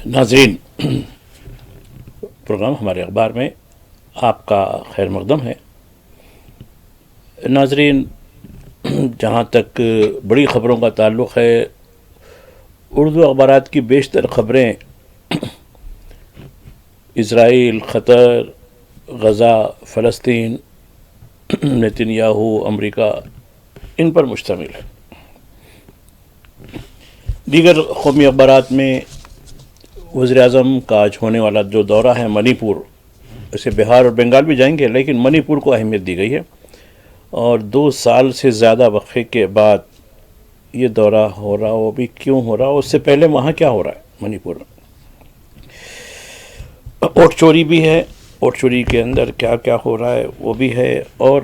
ناظرین، پروگرام ہمارے اخبار میں آپ کا خیر مقدم ہے۔ ناظرین، جہاں تک بڑی خبروں کا تعلق ہے، اردو اخبارات کی بیشتر خبریں اسرائیل، قطر، غزہ، فلسطین، نیتن یاہو، امریکہ، ان پر مشتمل ہے۔ دیگر قومی اخبارات میں وزیر اعظم کا آج ہونے والا جو دورہ ہے منی پور، اسے بہار اور بنگال بھی جائیں گے، لیکن منی پور کو اہمیت دی گئی ہے، اور 2 سال سے زیادہ وقفے کے بعد یہ دورہ ہو رہا، وہ بھی کیوں ہو رہا، اس سے پہلے وہاں کیا ہو رہا ہے منی پور میں۔ ووٹ چوری بھی ہے، ووٹ چوری کے اندر کیا کیا ہو رہا ہے وہ بھی ہے، اور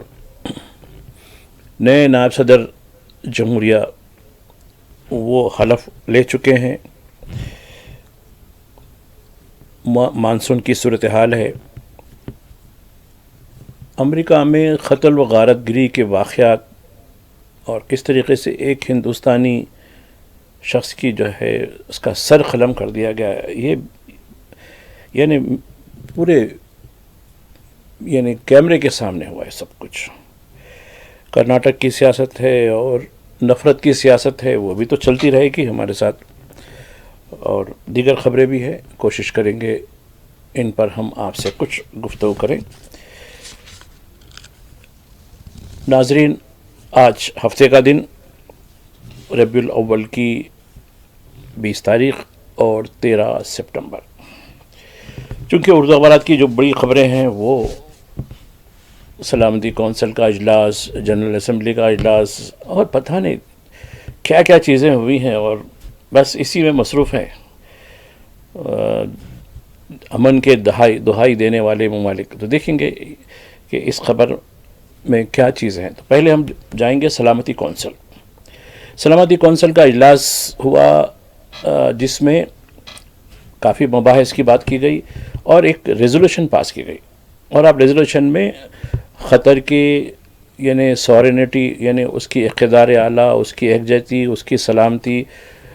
نئے نائب صدر جمہوریہ وہ حلف لے چکے ہیں۔ مانسون کی صورتحال ہے۔ امریکہ میں قتل و غارت گری کے واقعات اور کس طریقے سے ایک ہندوستانی شخص کی جو ہے اس کا سر قلم کر دیا گیا ہے، یہ یعنی پورے کیمرے کے سامنے ہوا ہے سب کچھ۔ کرناٹک کی سیاست ہے اور نفرت کی سیاست ہے، وہ بھی تو چلتی رہے گی ہمارے ساتھ، اور دیگر خبریں بھی ہیں، کوشش کریں گے ان پر ہم آپ سے کچھ گفتگو کریں۔ ناظرین، آج ہفتے کا دن ربیع الاول کی 20 تاریخ اور 13 سپٹمبر۔ چونکہ اردو اخبارات کی جو بڑی خبریں ہیں وہ سلامتی کونسل کا اجلاس، جنرل اسمبلی کا اجلاس، اور پتہ نہیں کیا کیا چیزیں ہوئی ہیں، اور بس اسی میں مصروف ہیں۔ امن کے دہائی دینے والے ممالک، تو دیکھیں گے کہ اس خبر میں کیا چیزیں ہیں۔ تو پہلے ہم جائیں گے سلامتی کونسل کا اجلاس ہوا، جس میں کافی مباحث کی بات کی گئی اور ایک ریزولوشن پاس کی گئی، اور اب ریزولوشن میں قطر کی سورینٹی، یعنی اس کی اقتدار اعلیٰ، اس کی یکجہتی، اس کی سلامتی،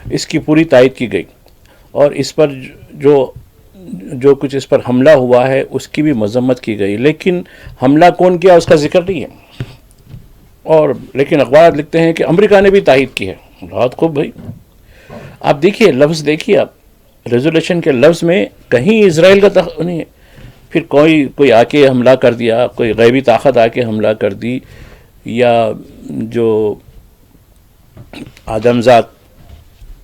اس کی پوری تائید کی گئی، اور اس پر جو کچھ اس پر حملہ ہوا ہے اس کی بھی مذمت کی گئی، لیکن حملہ کون کیا اس کا ذکر نہیں ہے، اور لیکن اخبارات لکھتے ہیں کہ امریکہ نے بھی تائید کی ہے۔ بہت خوب بھائی، آپ دیکھیے لفظ، دیکھیے آپ ریزولوشن کے لفظ میں کہیں اسرائیل کا نہیں ہے، پھر کوئی آ کے حملہ کر دیا، کوئی غیبی طاقت آ کے حملہ کر دی، یا جو آدمزاد،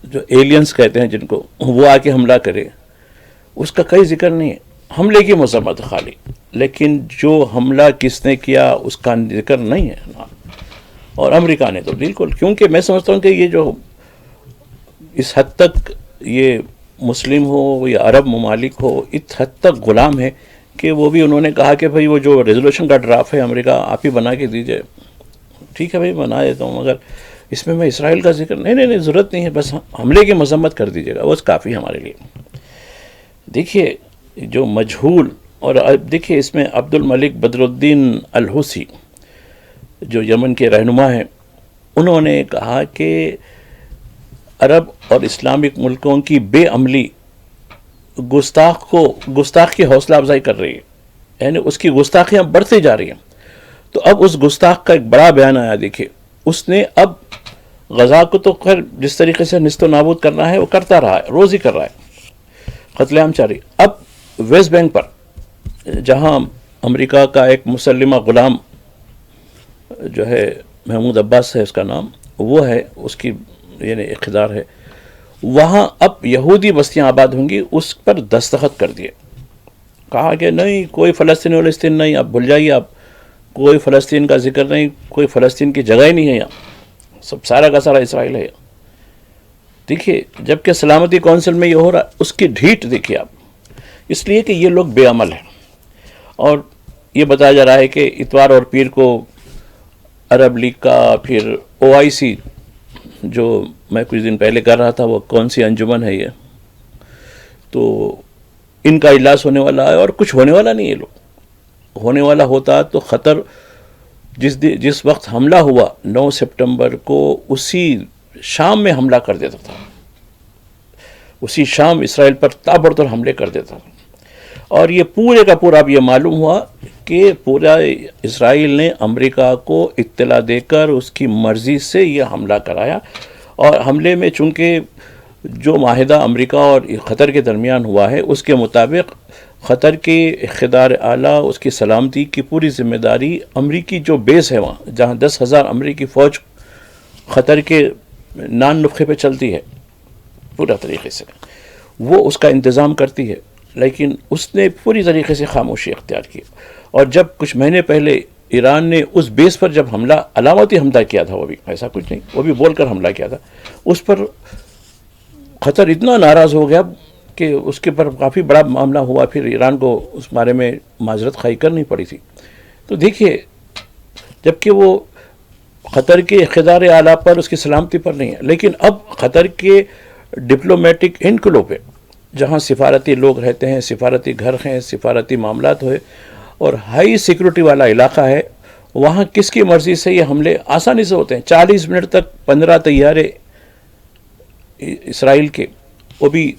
جو ایلینز کہتے ہیں جن کو، وہ آ کے حملہ کرے، اس کا کوئی ذکر نہیں ہے۔ حملے کی مذمت خالی، لیکن جو حملہ کس نے کیا اس کا ذکر نہیں ہے۔ اور امریکہ نے تو بالکل، کیونکہ میں سمجھتا ہوں کہ یہ جو اس حد تک یہ مسلم ہو یا عرب ممالک ہو، اس حد تک غلام ہے کہ وہ بھی انہوں نے کہا کہ بھائی وہ جو ریزولوشن کا ڈرافٹ ہے امریکہ آپ ہی بنا کے دیجئے۔ ٹھیک ہے بھائی، بنا دیتا ہوں، مگر اس میں اسرائیل کا ذکر نہیں، ضرورت نہیں ہے، بس حملے کی مذمت کر دیجیے گا، وہ کافی ہمارے لیے۔ دیکھیے جو مجہول، اور دیکھیے اس میں عبد الملک بدر الدین الحوثی جو یمن کے رہنما ہیں، انہوں نے کہا کہ عرب اور اسلامک ملکوں کی بے عملی گستاخ کی حوصلہ افزائی کر رہی ہے، یعنی اس کی گستاخیاں بڑھتی جا رہی ہیں۔ تو اب اس گستاخ کا ایک بڑا بیان آیا، دیکھیے اس نے اب غزہ کو تو خیر جس طریقے سے نیست و نابود کرنا ہے وہ کرتا رہا ہے، روز ہی کر رہا ہے، قتل عام جاری۔ اب ویسٹ بینک پر جہاں امریکہ کا ایک مسلمہ غلام جو ہے، محمود عباس ہے اس کا نام، وہ ہے، اس کی اقتدار ہے، وہاں اب یہودی بستیاں آباد ہوں گی، اس پر دستخط کر دیے، کہا کہ نہیں کوئی فلسطین نہیں، اب بھول جائیے، اب کوئی فلسطین کا ذکر نہیں، کوئی فلسطین کی جگہ ہی نہیں ہے یہاں، سب سارا کا سارا اسرائیل ہے۔ دیکھیے جبکہ سلامتی کونسل میں یہ ہو رہا، اس کی ڈھیٹ دیکھیے آپ، اس لیے کہ یہ لوگ بے عمل ہیں، اور یہ بتایا جا رہا ہے کہ اتوار اور پیر کو عرب لیگ کا، پھر OIC جو میں کچھ دن پہلے کر رہا تھا، وہ کون سی انجمن ہے یہ، تو ان کا اجلاس ہونے والا ہے، اور کچھ ہونے والا نہیں ہے، لوگ ہونے والا ہوتا تو قطر جس وقت حملہ ہوا 9 سپٹمبر کو، اسی شام میں حملہ کر دیتا تھا، اسی شام اسرائیل پر تابڑتوڑ حملے کر دیتا. اور یہ پورے کا پورا اب یہ معلوم ہوا کہ پورا اسرائیل نے امریکہ کو اطلاع دے کر اس کی مرضی سے یہ حملہ کرایا. اور حملے میں چونکہ جو معاہدہ امریکہ اور قطر کے درمیان ہوا ہے اس کے مطابق قطر کے اقتدار اعلیٰ اس کی سلامتی کی پوری ذمہ داری امریکی جو بیس ہے وہاں جہاں 10,000 امریکی فوج قطر کے نان نقطے پہ چلتی ہے پورا طریقے سے وہ اس کا انتظام کرتی ہے. لیکن اس نے پوری طریقے سے خاموشی اختیار کی. اور جب کچھ مہینے پہلے ایران نے اس بیس پر جب حملہ علامتی حملہ کیا تھا، وہ بھی ایسا کچھ نہیں، وہ بھی بول کر حملہ کیا تھا، اس پر قطر اتنا ناراض ہو گیا کہ اس کے پر کافی بڑا معاملہ ہوا. پھر ایران کو اس بارے میں معذرت خواہی کرنی پڑی تھی. تو دیکھیے جبکہ وہ قطر کے اقتدار اعلیٰ پر اس کی سلامتی پر نہیں ہے، لیکن اب قطر کے ڈپلومیٹک انکلو پہ جہاں سفارتی لوگ رہتے ہیں، سفارتی گھر ہیں، سفارتی معاملات ہوئے اور ہائی سیکورٹی والا علاقہ ہے، وہاں کس کی مرضی سے یہ حملے آسانی سے ہوتے ہیں. 40 منٹ تک 15 طیارے اسرائیل کے وہ بھی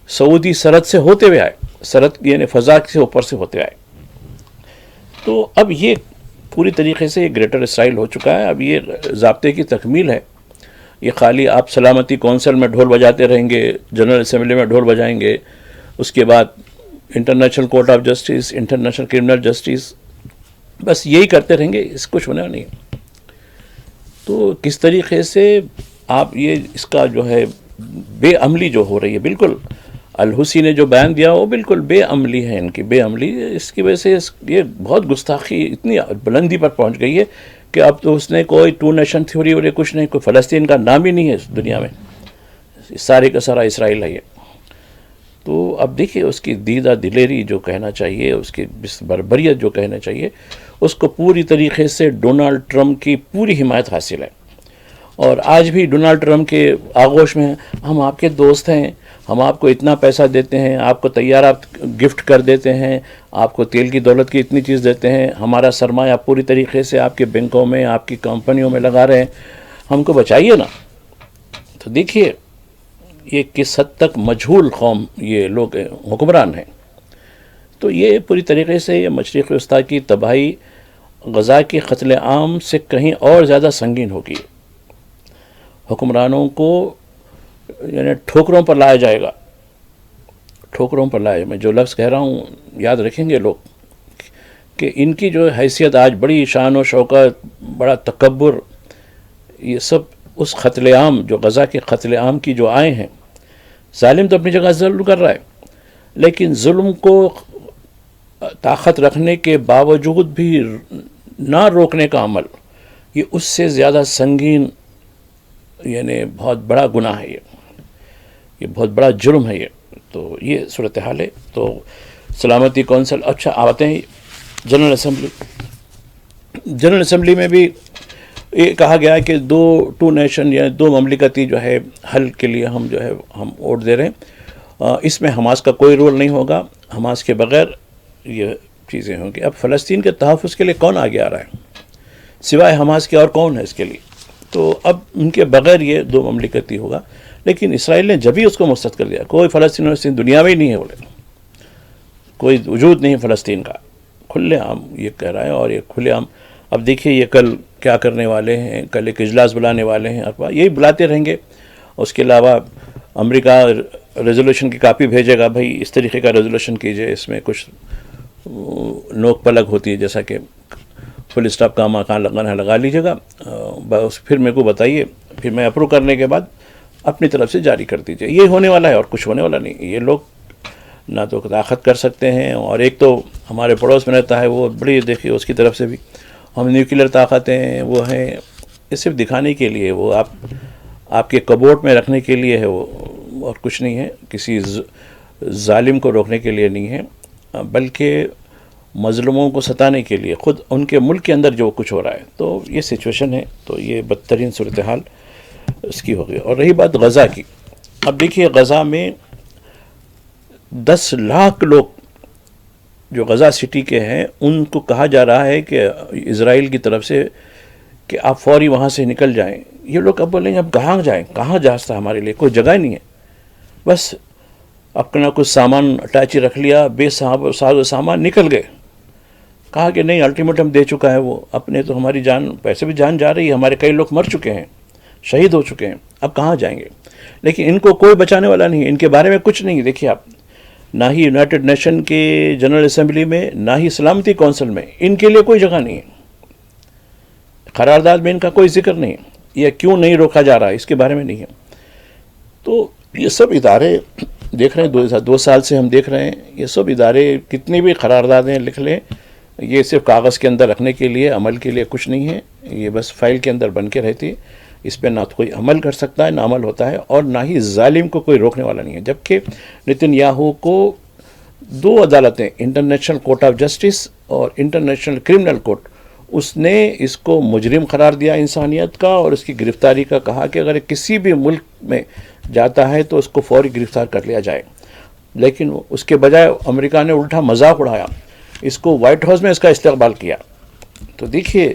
سعودی سرحد سے ہوتے ہوئے آئے، سرحد یعنی فضا سے اوپر سے ہوتے آئے. تو اب یہ پوری طریقے سے یہ گریٹر اسرائیل ہو چکا ہے. اب یہ ضابطے کی تکمیل ہے. یہ خالی آپ سلامتی کونسل میں ڈھول بجاتے رہیں گے، جنرل اسمبلی میں ڈھول بجائیں گے، اس کے بعد international court of justice, international criminal justice, بس یہی کرتے رہیں گے، اس کچھ ہونا نہیں. تو کس طریقے سے آپ یہ اس کا جو ہے بے عملی جو ہو رہی ہے، بالکل الحوثی نے جو بیان دیا وہ بالکل بے عملی ہے، ان کی بے عملی. اس کی وجہ سے یہ بہت گستاخی اتنی بلندی پر پہنچ گئی ہے کہ اب تو اس نے کوئی 2 نیشن تھیوری اور کچھ نہیں، کوئی فلسطین کا نام ہی نہیں ہے اس دنیا میں، سارے کا سارا اسرائیل ہے یہ. تو اب دیکھیے اس کی دیدہ دلیری جو کہنا چاہیے، اس کی بربریت جو کہنا چاہیے، اس کو پوری طریقے سے ڈونالڈ ٹرمپ کی پوری حمایت حاصل ہے. اور آج بھی ڈونالڈ ٹرمپ کے آغوش میں ہم آپ کے دوست ہیں، ہم آپ کو اتنا پیسہ دیتے ہیں، آپ کو طیارات گفٹ کر دیتے ہیں، آپ کو تیل کی دولت کی اتنی چیز دیتے ہیں، ہمارا سرمایہ پوری طریقے سے آپ کے بینکوں میں، آپ کی کمپنیوں میں لگا رہے ہیں، ہم کو بچائیے نا. تو دیکھیے یہ کس حد تک مجہول قوم یہ لوگ حکمران ہیں. تو یہ پوری طریقے سے یہ مشرق وسطیٰ کی تباہی غزہ کے قتل عام سے کہیں اور زیادہ سنگین ہوگی. حکمرانوں کو یعنی ٹھوکروں پر لایا جائے گا، ٹھوکروں پر لائے. میں جو لفظ کہہ رہا ہوں یاد رکھیں گے لوگ کہ ان کی جو حیثیت آج بڑی شان و شوکت، بڑا تکبر، یہ سب اس قتل عام جو غزہ کے قتل عام کی جو آئے ہیں. ظالم تو اپنی جگہ ظلم کر رہا ہے، لیکن ظلم کو طاقت رکھنے کے باوجود بھی نہ روکنے کا عمل، یہ اس سے زیادہ سنگین یعنی بہت بڑا گناہ ہے، یہ بہت بڑا جرم ہے یہ. تو یہ صورتحال ہے. تو سلامتی کونسل اچھا آتے ہیں جنرل اسمبلی. جنرل اسمبلی میں بھی یہ کہا گیا ہے کہ 2 نیشن یا 2 مملکتی جو ہے حل کے لیے ہم جو ہے ہم ووٹ دے رہے ہیں. اس میں حماس کا کوئی رول نہیں ہوگا، حماس کے بغیر یہ چیزیں ہوں گی. اب فلسطین کے تحفظ کے لیے کون آگے آ رہا ہے سوائے حماس کے، اور کون ہے اس کے لیے؟ تو اب ان کے بغیر یہ 2 مملکتی ہوگا. لیکن اسرائیل نے جبھی اس کو مسترد کر دیا. کوئی فلسطین دنیا میں ہی نہیں ہے، بولے کوئی وجود نہیں فلسطین کا. کھلے عام یہ کہہ رہا ہے. اور یہ کھلے عام اب دیکھیے یہ کل کیا کرنے والے ہیں، کل ایک اجلاس بلانے والے ہیں، یہی بلاتے رہیں گے. اس کے علاوہ امریکہ ریزولوشن کی کاپی بھیجے گا، بھائی اس طریقے کا ریزولوشن کیجئے، اس میں کچھ نوک پلک ہوتی ہے، جیسا کہ فل اسٹاپ کا مکان لگانا ہے لگا لیجیے گا، بس پھر میرے کو بتائیے، پھر میں اپروو کرنے کے بعد اپنی طرف سے جاری کر دیجیے. یہ ہونے والا ہے اور کچھ ہونے والا نہیں. یہ لوگ نہ تو طاقت کر سکتے ہیں، اور ایک تو ہمارے پڑوس میں رہتا ہے وہ بڑی، دیکھیے اس کی طرف سے بھی ہم نیوکلیئر طاقتیں وہ ہیں، یہ صرف دکھانے کے لیے، وہ آپ کے کبوٹ میں رکھنے کے لیے ہے وہ، اور کچھ نہیں ہے. کسی ظالم کو روکنے کے لیے نہیں ہے، بلکہ مظلوموں کو ستانے کے لیے، خود ان کے ملک کے اندر جو کچھ ہو رہا ہے. تو یہ سچویشن ہے. تو یہ بدترین صورتحال اس کی ہو گئی. اور رہی بات غزہ کی، اب دیکھیے غزہ میں 10 لاکھ لوگ جو غزہ سٹی کے ہیں، ان کو کہا جا رہا ہے کہ اسرائیل کی طرف سے کہ آپ فوری وہاں سے نکل جائیں. یہ لوگ اب بولیں گے اب کہاں جائیں، کہاں جا سکتا ہمارے لیے کوئی جگہ نہیں ہے. بس اپنا کچھ سامان اٹیچی رکھ لیا، بے ساز و سامان نکل گئے. کہا کہ نہیں الٹیمیٹم دے چکا ہے وہ، اپنے تو ہماری جان، پیسے بھی جان جا رہی ہے، ہمارے کئی لوگ مر چکے ہیں، شہید ہو چکے ہیں، اب کہاں جائیں گے. لیکن ان کو کوئی بچانے والا نہیں ہے، ان کے بارے میں کچھ نہیں. دیکھیے آپ، نہ ہی یونائٹڈ نیشن کے جنرل اسمبلی میں، نہ ہی سلامتی کونسل میں ان کے لیے کوئی جگہ نہیں ہے. قرارداد میں ان کا کوئی ذکر نہیں ہے. یہ کیوں نہیں روکا جا رہا ہے اس کے بارے میں نہیں ہے. تو یہ سب ادارے دیکھ رہے ہیں، 2 سال سے ہم دیکھ رہے ہیں، یہ سب ادارے کتنی بھی قراردادیں لکھ لیں، یہ صرف کاغذ کے اندر رکھنے کے لیے، عمل کے لیے کچھ نہیں ہے. یہ بس فائل کے اندر بن کے رہتی ہے. اس پہ نہ تو کوئی عمل کر سکتا ہے، نہ عمل ہوتا ہے، اور نہ ہی ظالم کو کوئی روکنے والا نہیں ہے. جبکہ نتن یاہو کو 2 عدالتیں، انٹرنیشنل کورٹ آف جسٹس اور انٹرنیشنل کرمنل کورٹ، اس نے اس کو مجرم قرار دیا انسانیت کا، اور اس کی گرفتاری کا کہا کہ اگر کسی بھی ملک میں جاتا ہے تو اس کو فوری گرفتار کر لیا جائے. لیکن اس کے بجائے امریکہ نے الٹا مذاق اڑایا، اس کو وائٹ ہاؤس میں اس کا استقبال کیا. تو دیکھیے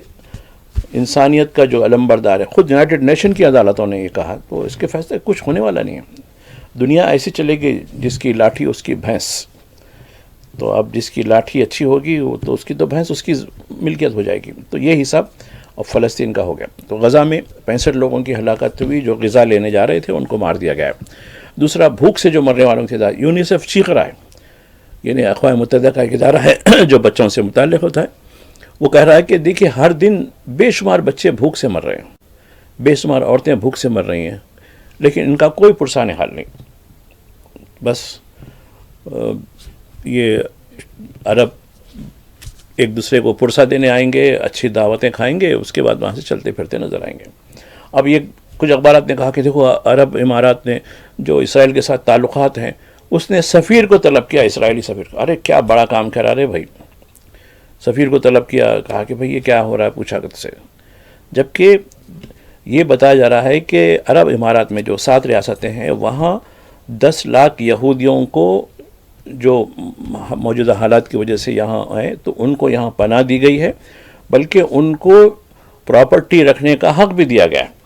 انسانیت کا جو علم بردار ہے، خود یونائٹڈ نیشن کی عدالتوں نے یہ کہا، تو اس کے فیصلے کچھ ہونے والا نہیں ہے. دنیا ایسی چلے گی جس کی لاٹھی اس کی بھینس. تو اب جس کی لاٹھی اچھی ہوگی وہ تو اس کی تو بھینس اس کی ملکیت ہو جائے گی. تو یہ حساب اب فلسطین کا ہو گیا. تو غزہ میں 65 لوگوں کی ہلاکت ہوئی جو غذا لینے جا رہے تھے، ان کو مار دیا گیا. دوسرا، بھوک سے جو مرنے والوں کی تعداد، یونیسیف چیخ رہا ہے، یعنی اقوام متحدہ کا ایک ادارہ ہے جو بچوں سے متعلق ہوتا ہے، وہ کہہ رہا ہے کہ دیکھیے ہر دن بے شمار بچے بھوک سے مر رہے ہیں، بے شمار عورتیں بھوک سے مر رہی ہیں، لیکن ان کا کوئی پرسان حال نہیں. بس یہ عرب ایک دوسرے کو پرسہ دینے آئیں گے، اچھی دعوتیں کھائیں گے، اس کے بعد وہاں سے چلتے پھرتے نظر آئیں گے. اب یہ کچھ اخبارات نے کہا کہ دیکھو عرب امارات نے جو اسرائیل کے ساتھ تعلقات ہیں، اس نے سفیر کو طلب کیا، اسرائیلی سفیر کو. ارے کیا بڑا کام کرا رہے بھائی، سفیر کو طلب کیا، کہا کہ بھائی یہ کیا ہو رہا ہے، پوچھا کر سے. جبکہ یہ بتایا جا رہا ہے کہ عرب امارات میں جو 7 ریاستیں ہیں، وہاں 10 لاکھ یہودیوں کو جو موجودہ حالات کی وجہ سے یہاں آئے تو ان کو یہاں پناہ دی گئی ہے، بلکہ ان کو پراپرٹی رکھنے کا حق بھی دیا گیا ہے،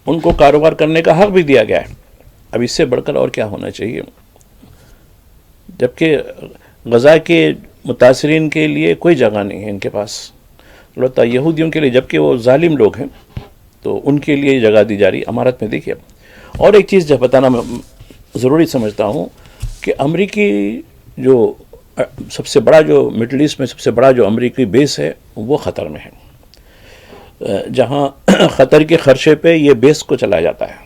ان کو کاروبار کرنے کا حق بھی دیا گیا ہے. اب اس سے بڑھ کر اور کیا ہونا چاہیے. جبکہ غزہ کے متاثرین کے لیے کوئی جگہ نہیں ہے ان کے پاس، البتہ یہودیوں کے لیے، جبکہ وہ ظالم لوگ ہیں تو ان کے لیے جگہ دی جا رہی امارت میں. دیکھیے اور ایک چیز جو بتانا میں ضروری سمجھتا ہوں کہ امریکی جو سب سے بڑا، جو مڈل ایسٹ میں سب سے بڑا جو امریکی بیس ہے وہ قطر میں ہے، جہاں قطر کے خرچے پہ یہ بیس کو چلایا جاتا ہے.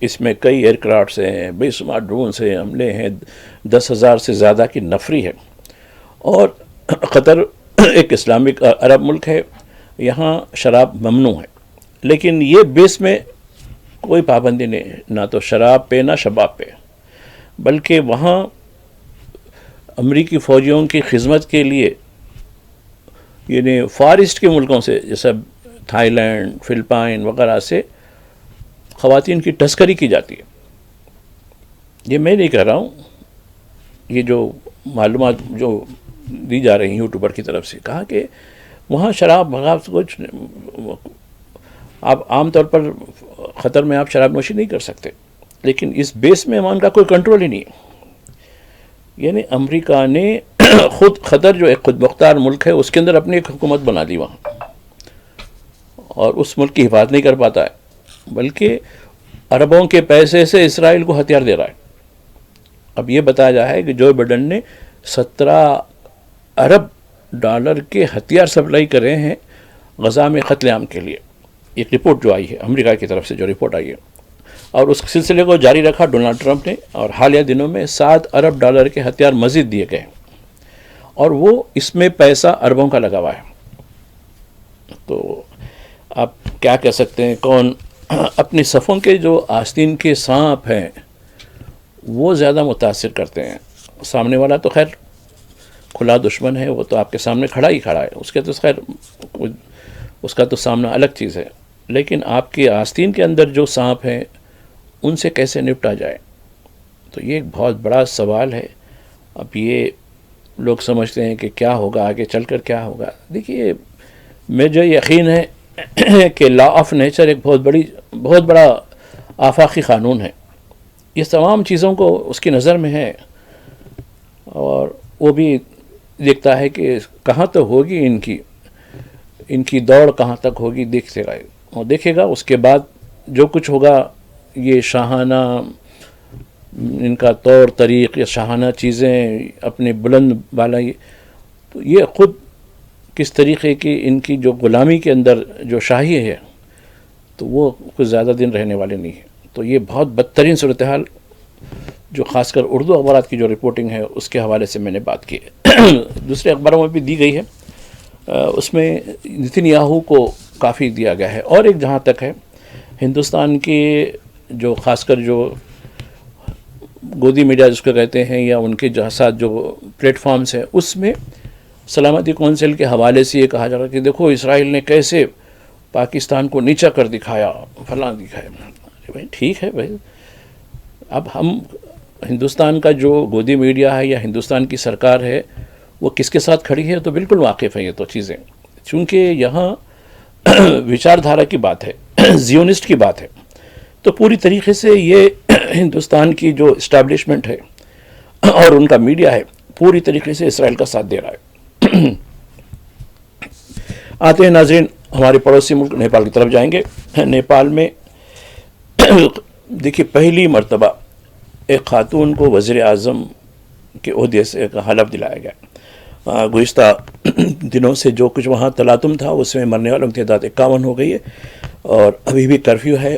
اس میں کئی ایئر کرافٹس ہیں، بے شمار ڈرونس ہیں، حملے ہیں، 10,000 سے زیادہ کی نفری ہے. اور قطر ایک اسلامک عرب ملک ہے، یہاں شراب ممنوع ہے، لیکن یہ بیس میں کوئی پابندی نہیں ہے، نہ تو شراب پہ نہ شباب پہ، بلکہ وہاں امریکی فوجیوں کی خدمت کے لیے، یعنی فار ایسٹ کے ملکوں سے جیسے تھائی لینڈ، فلپائن وغیرہ سے خواتین کی تسکری کی جاتی ہے. یہ میں نہیں کہہ رہا ہوں، یہ جو معلومات جو دی جا رہی ہیں یوٹیوبر کی طرف سے، کہا کہ وہاں شراب بغاوت کچھ، آپ عام طور پر قطر میں آپ شراب نوشی نہیں کر سکتے، لیکن اس بیس میں وہاں کا کوئی کنٹرول ہی نہیں ہے. یعنی امریکہ نے خود قطر جو ایک خود مختار ملک ہے اس کے اندر اپنی ایک حکومت بنا دی وہاں، اور اس ملک کی حفاظت نہیں کر پاتا ہے، بلکہ عربوں کے پیسے سے اسرائیل کو ہتھیار دے رہا ہے. اب یہ بتایا جا ہے کہ جو بائیڈن نے 17 ارب ڈالر کے ہتھیار سپلائی کرے ہیں غزہ میں قتل عام کے لیے. ایک رپورٹ جو آئی ہے امریکہ کی طرف سے، جو رپورٹ آئی ہے، اور اس سلسلے کو جاری رکھا ڈونلڈ ٹرمپ نے، اور حالیہ دنوں میں 7 ارب ڈالر کے ہتھیار مزید دیے گئے، اور وہ اس میں پیسہ اربوں کا لگا ہوا ہے. تو آپ کیا کہہ سکتے ہیں، کون اپنی صفوں کے جو آستین کے سانپ ہیں وہ زیادہ متاثر کرتے ہیں. سامنے والا تو خیر کھلا دشمن ہے، وہ تو آپ کے سامنے کھڑا ہی کھڑا ہے، اس کے تو خیر اس کا تو سامنا الگ چیز ہے، لیکن آپ کے آستین کے اندر جو سانپ ہیں ان سے کیسے نپٹا جائے، تو یہ ایک بہت بڑا سوال ہے. اب یہ لوگ سمجھتے ہیں کہ کیا ہوگا آگے چل کر، کیا ہوگا. دیکھیے مجھے یقین ہے کہ لا آف نیچر ایک بہت بڑا آفاقی قانون ہے. یہ تمام چیزوں کو اس کی نظر میں ہے، اور وہ بھی دیکھتا ہے کہ کہاں تک ہوگی ان کی دوڑ کہاں تک ہوگی، دیکھتے گا اور دیکھے گا اس کے بعد جو کچھ ہوگا یہ شاہانہ ان کا طور طریق یا شاہانہ چیزیں اپنے بلند بالا، تو یہ خود کس طریقے کی ان کی جو غلامی کے اندر جو شاہی ہے تو وہ کچھ زیادہ دن رہنے والے نہیں ہیں. تو یہ بہت بدترین صورتحال جو خاص کر اردو اخبارات کی جو رپورٹنگ ہے اس کے حوالے سے میں نے بات کی ہے. دوسرے اخباروں میں بھی دی گئی ہے، اس میں نتن یاہو کو کافی دیا گیا ہے. اور ایک جہاں تک ہے ہندوستان کے جو خاص کر جو گودی میڈیا جس کو کہتے ہیں یا ان کے ساتھ جو پلیٹ فارمز ہیں، اس میں سلامتی کونسل کے حوالے سے یہ کہا جا رہا ہے کہ دیکھو اسرائیل نے کیسے پاکستان کو نیچا کر دکھایا، فلاں دکھایا. بھائی ٹھیک ہے بھائی، اب ہم ہندوستان کا جو گودی میڈیا ہے یا ہندوستان کی سرکار ہے وہ کس کے ساتھ کھڑی ہے تو بالکل واقف ہے یہ تو چیزیں، چونکہ یہاں وچار دھارا کی بات ہے، زیونسٹ کی بات ہے، تو پوری طریقے سے یہ ہندوستان کی جو اسٹیبلشمنٹ ہے اور ان کا میڈیا ہے پوری طریقے سے اسرائیل کا ساتھ دے رہا ہے. آتے ہیں ناظرین ہمارے پڑوسی ملک نیپال کی طرف جائیں گے. نیپال میں دیکھیے پہلی مرتبہ ایک خاتون کو وزیر اعظم کے عہدے سے حلف دلایا گیا. گزشتہ دنوں سے جو کچھ وہاں تلاطم تھا اس میں مرنے والوں کی تعداد 51 ہو گئی ہے اور ابھی بھی کرفیو ہے.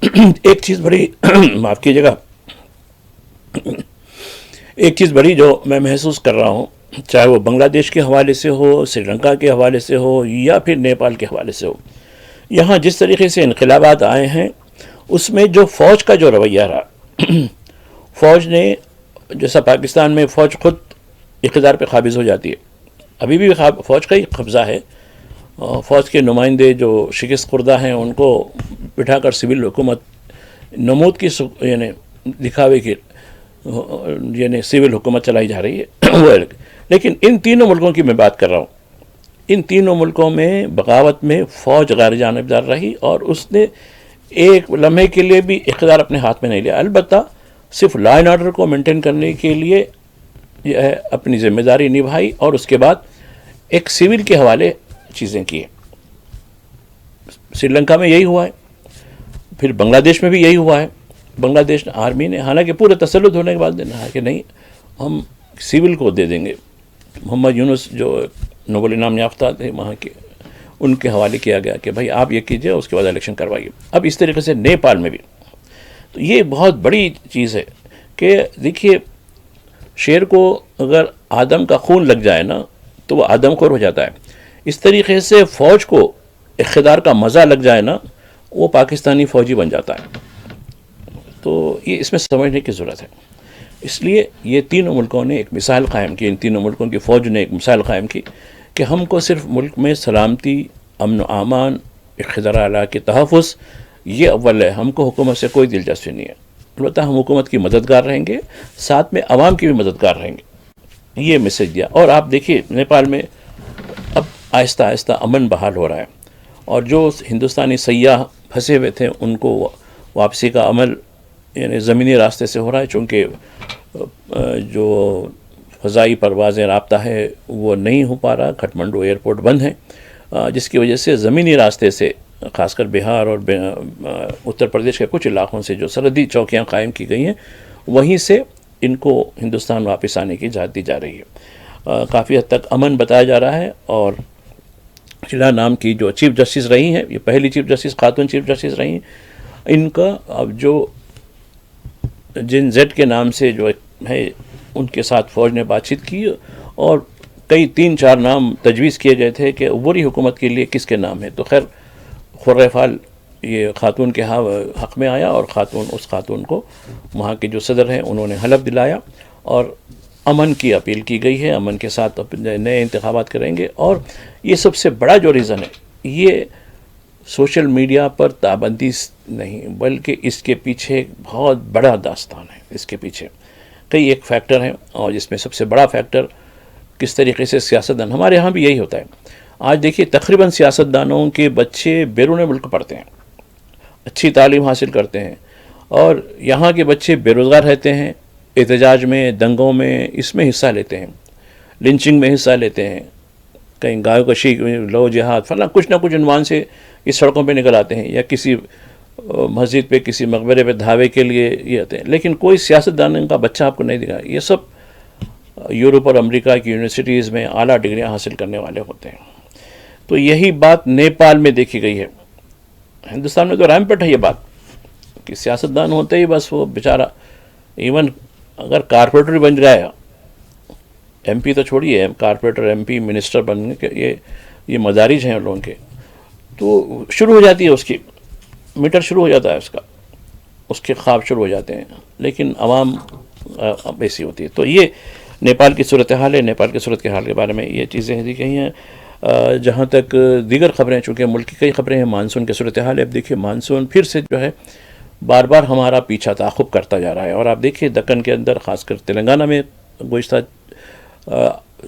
ایک چیز بڑی معاف کیجیے گا، ایک چیز بڑی جو میں محسوس کر رہا ہوں، چاہے وہ بنگلہ دیش کے حوالے سے ہو، سری لنکا کے حوالے سے ہو یا پھر نیپال کے حوالے سے ہو، یہاں جس طریقے سے انقلابات آئے ہیں اس میں جو فوج کا جو رویہ رہا، فوج نے جیسا پاکستان میں فوج خود اقتدار پہ قابض ہو جاتی ہے، ابھی بھی فوج کا ہی قبضہ ہے. فوج کے نمائندے جو شکست خوردہ ہیں ان کو بٹھا کر سول حکومت نمود کی یعنی دکھاوے کی یعنی سول حکومت چلائی جا رہی ہے. لیکن ان تینوں ملکوں کی میں بات کر رہا ہوں، ان تینوں ملکوں میں بغاوت میں فوج غیر جانبدار رہی اور اس نے ایک لمحے کے لیے بھی اقتدار اپنے ہاتھ میں نہیں لیا. البتہ صرف لا اینڈ آرڈر کو مینٹین کرنے کے لیے یہ ہے اپنی ذمہ داری نبھائی اور اس کے بعد ایک سول کے حوالے چیزیں کی. سری لنکا میں یہی ہوا ہے، پھر بنگلہ دیش میں بھی یہی ہوا ہے. بنگلہ دیش آرمی نے حالانکہ پورے تسلط ہونے کے بعد کہا کہ نہیں ہم سول کو دے دیں گے. محمد یونس جو نوبل انعام یافتہ تھے وہاں کے، ان کے حوالے کیا گیا کہ بھائی آپ یہ کیجئے اس کے بعد الیکشن کروائیے. اب اس طریقے سے نیپال میں بھی تو یہ بہت بڑی چیز ہے کہ دیکھیے شیر کو اگر آدم کا خون لگ جائے نا تو وہ آدم خور ہو جاتا ہے. اس طریقے سے فوج کو اقتدار کا مزہ لگ جائے نا وہ پاکستانی فوجی بن جاتا ہے. تو یہ اس میں سمجھنے کی ضرورت ہے. اس لیے یہ تینوں ملکوں نے ایک مثال قائم کی، ان تینوں ملکوں کی فوج نے ایک مثال قائم کی کہ ہم کو صرف ملک میں سلامتی، امن و امان، اقتدار اعلیٰ کے تحفظ یہ اول ہے. ہم کو حکومت سے کوئی دلچسپی نہیں ہے، البتہ ہم حکومت کی مددگار رہیں گے، ساتھ میں عوام کی بھی مددگار رہیں گے. یہ میسج دیا. اور آپ دیکھیے نیپال میں اب آہستہ آہستہ امن بحال ہو رہا ہے اور جو ہندوستانی سیاح پھنسے ہوئے تھے ان کو واپسی کا عمل یعنی زمینی راستے سے ہو رہا ہے، چونکہ جو فضائی پروازیں رابطہ ہے وہ نہیں ہو پا رہا. کھٹمنڈو ایئرپورٹ بند ہے، جس کی وجہ سے زمینی راستے سے خاص کر بہار اور اتر پردیش کے کچھ علاقوں سے جو سرحدی چوکیاں قائم کی گئی ہیں وہیں سے ان کو ہندوستان واپس آنے کی اجازت دی جا رہی ہے. کافی حد تک امن بتایا جا رہا ہے. اور شیلا نام کی جو چیف جسٹس رہی ہیں، یہ پہلی چیف جسٹس خاتون چیف جسٹس رہی ہیں، ان کا اب جو جن زیڈ کے نام سے جو ہے ان کے ساتھ فوج نے بات چیت کی اور کئی 3-4 نام تجویز کیے گئے تھے کہ عبوری حکومت کے لیے کس کے نام ہے. تو خیر خرہ فال یہ خاتون کے حق میں آیا اور اس خاتون کو وہاں کے جو صدر ہیں انہوں نے حلف دلایا اور امن کی اپیل کی گئی ہے. امن کے ساتھ نئے انتخابات کریں گے. اور یہ سب سے بڑا جو ریزن ہے یہ سوشل میڈیا پر پابندی نہیں بلکہ اس کے پیچھے ایک بہت بڑا داستان ہے. اس کے پیچھے کئی ایک فیکٹر ہیں اور جس میں سب سے بڑا فیکٹر کس طریقے سے سیاستدان، ہمارے ہاں بھی یہی ہوتا ہے. آج دیکھیے تقریباً سیاستدانوں کے بچے بیرون ملک پڑھتے ہیں، اچھی تعلیم حاصل کرتے ہیں اور یہاں کے بچے بے روزگار رہتے ہیں، احتجاج میں، دنگوں میں، اس میں حصہ لیتے ہیں، لنچنگ میں حصہ لیتے ہیں، کہیں گائے کشی، لو جہاد، فلاں کچھ نہ کچھ عنوان سے اس سڑکوں پہ نکل آتے ہیں، یا کسی مسجد پہ، کسی مقبرے پہ دھاوے کے لیے یہ آتے ہیں، لیکن کوئی سیاستدان کا بچہ آپ کو نہیں دکھا۔ یہ سب یورپ اور امریکہ کی یونیورسٹیز میں اعلیٰ ڈگریاں حاصل کرنے والے ہوتے ہیں۔ تو یہی بات نیپال میں دیکھی گئی ہے۔ ہندوستان میں تو ریمپٹ ہے یہ بات کہ سیاستدان ہوتے ہی بس وہ بیچارہ، ایون اگر کارپوریٹر بھی بن گیا، ایم پی تو چھوڑیے، کارپوریٹر، ایم پی، منسٹر بننے کے یہ مدارج ہیں لوگوں کے، تو شروع ہو جاتی ہے اس کی میٹر، شروع ہو جاتا ہے اس کا، اس کے خواب شروع ہو جاتے ہیں، لیکن عوام ایسی ہوتی ہے۔ تو یہ نیپال کی صورتحال ہے۔ نیپال کی صورت کے حال کے بارے میں یہ چیزیں دی گئی ہیں۔ جہاں تک دیگر خبریں، چونکہ ملک کی کئی خبریں ہیں، مانسون کی صورتحال ہے۔ اب دیکھیے مانسون پھر سے جو ہے بار بار ہمارا پیچھا تعاقب کرتا جا رہا ہے، اور آپ دیکھیے دکن کے اندر، خاص کر تلنگانہ میں گزشتہ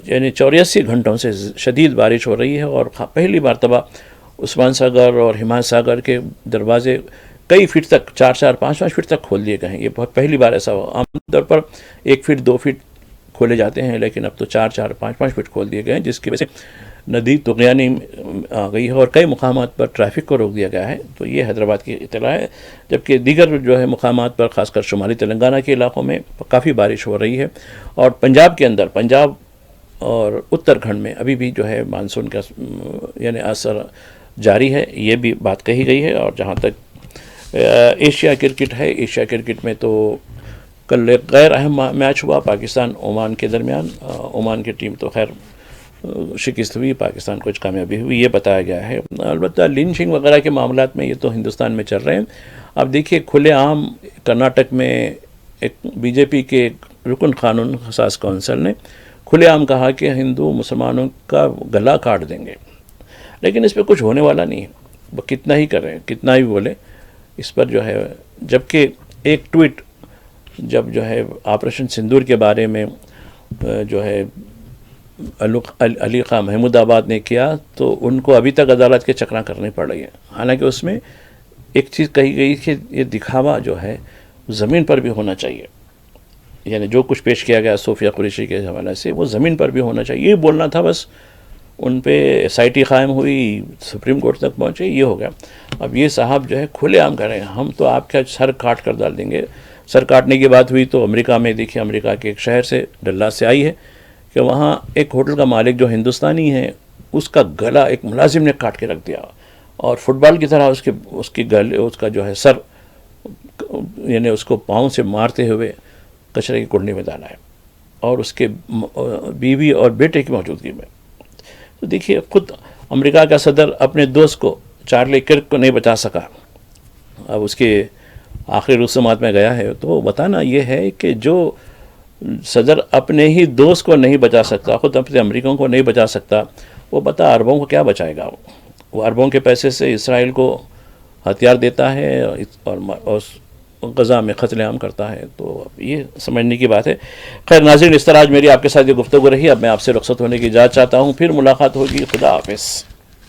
یعنی 84 گھنٹوں سے شدید بارش ہو رہی ہے، اور پہلی مرتبہ عثمان ساگر اور ہمایت ساگر کے دروازے کئی فٹ تک، 4-4 5-5 فٹ تک کھول دیے گئے ہیں۔ یہ بہت پہلی بار ایسا ہوا۔ عام طور پر 1 فٹ 2 فٹ کھولے جاتے ہیں، لیکن اب تو 4-4 5-5 فٹ کھول دیے گئے ہیں، جس کی وجہ سے ندی طغیانی آ گئی ہے، اور کئی مقامات پر ٹریفک کو روک دیا گیا ہے۔ تو یہ حیدرآباد کی اطلاع ہے، جبکہ دیگر جو ہے مقامات پر، خاص کر شمالی تلنگانہ کے علاقوں میں کافی بارش ہو رہی ہے، اور پنجاب کے اندر، پنجاب اور اتراکھنڈ میں ابھی بھی جو ہے مانسون کا یعنی اثر جاری ہے، یہ بھی بات کہی گئی ہے۔ اور جہاں تک ایشیا کرکٹ ہے، ایشیا کرکٹ میں تو کل ایک غیر اہم میچ ہوا پاکستان عمان کے درمیان۔ عمان کی ٹیم تو خیر شکست ہوئی، پاکستان کو کچھ کامیابی ہوئی، یہ بتایا گیا ہے۔ البتہ لنچنگ وغیرہ کے معاملات میں یہ تو ہندوستان میں چل رہے ہیں۔ اب دیکھیے کھلے عام کرناٹک میں ایک بی جے پی کے رکن قانون ساز کونسل نے کھلے عام کہا کہ ہندو مسلمانوں کا گلا کاٹ دیں گے، لیکن اس پہ کچھ ہونے والا نہیں ہے، وہ کتنا ہی کریں، کتنا ہی بولے اس پر جو ہے۔ جبکہ ایک ٹویٹ جب جو ہے آپریشن سندور کے بارے میں جو ہے علی خان محمود آباد نے کیا، تو ان کو ابھی تک عدالت کے چکراں کرنے پڑ رہی ہیں، حالانکہ اس میں ایک چیز کہی گئی کہ یہ دکھاوا جو ہے زمین پر بھی ہونا چاہیے، یعنی جو کچھ پیش کیا گیا صوفیہ قریشی کے حوالے سے وہ زمین پر بھی ہونا چاہیے، یہ بولنا تھا بس۔ ان پہ ایس آئی ٹی قائم ہوئی، سپریم کورٹ تک پہنچے، یہ ہو گیا۔ اب یہ صاحب جو ہے کھلے عام کر رہے ہیں، ہم تو آپ کا سر کاٹ کر ڈال دیں گے۔ سر کاٹنے کی بات ہوئی تو امریکہ میں دیکھیے، امریکہ کے ایک شہر سے، ڈلاس سے آئی ہے کہ وہاں ایک ہوٹل کا مالک جو ہندوستانی ہے، اس کا گلا ایک ملازم نے کاٹ کے رکھ دیا، اور فٹ بال کی طرح اس کا جو ہے سر، یعنی اس کو پاؤں سے مارتے ہوئے کچرے کی کنڈی میں ڈالا ہے، اور اس کے بیوی اور بیٹے کی موجودگی میں۔ تو دیکھیے خود امریکہ کا صدر اپنے دوست کو، چارلی کرک کو نہیں بچا سکا، اب اس کے آخری رسومات میں گیا ہے، تو بتانا یہ ہے کہ جو صدر اپنے ہی دوست کو نہیں بچا سکتا، خود اپنے امریکوں کو نہیں بچا سکتا، وہ بتا عربوں کو کیا بچائے گا؟ وہ عربوں کے پیسے سے اسرائیل کو ہتھیار دیتا ہے اور غزہ میں قتل عام کرتا ہے، تو یہ سمجھنے کی بات ہے۔ خیر ناظرین، اس طرح آج میری آپ کے ساتھ یہ گفتگو رہی، اب میں آپ سے رخصت ہونے کی اجازت چاہتا ہوں، پھر ملاقات ہوگی، خدا حافظ۔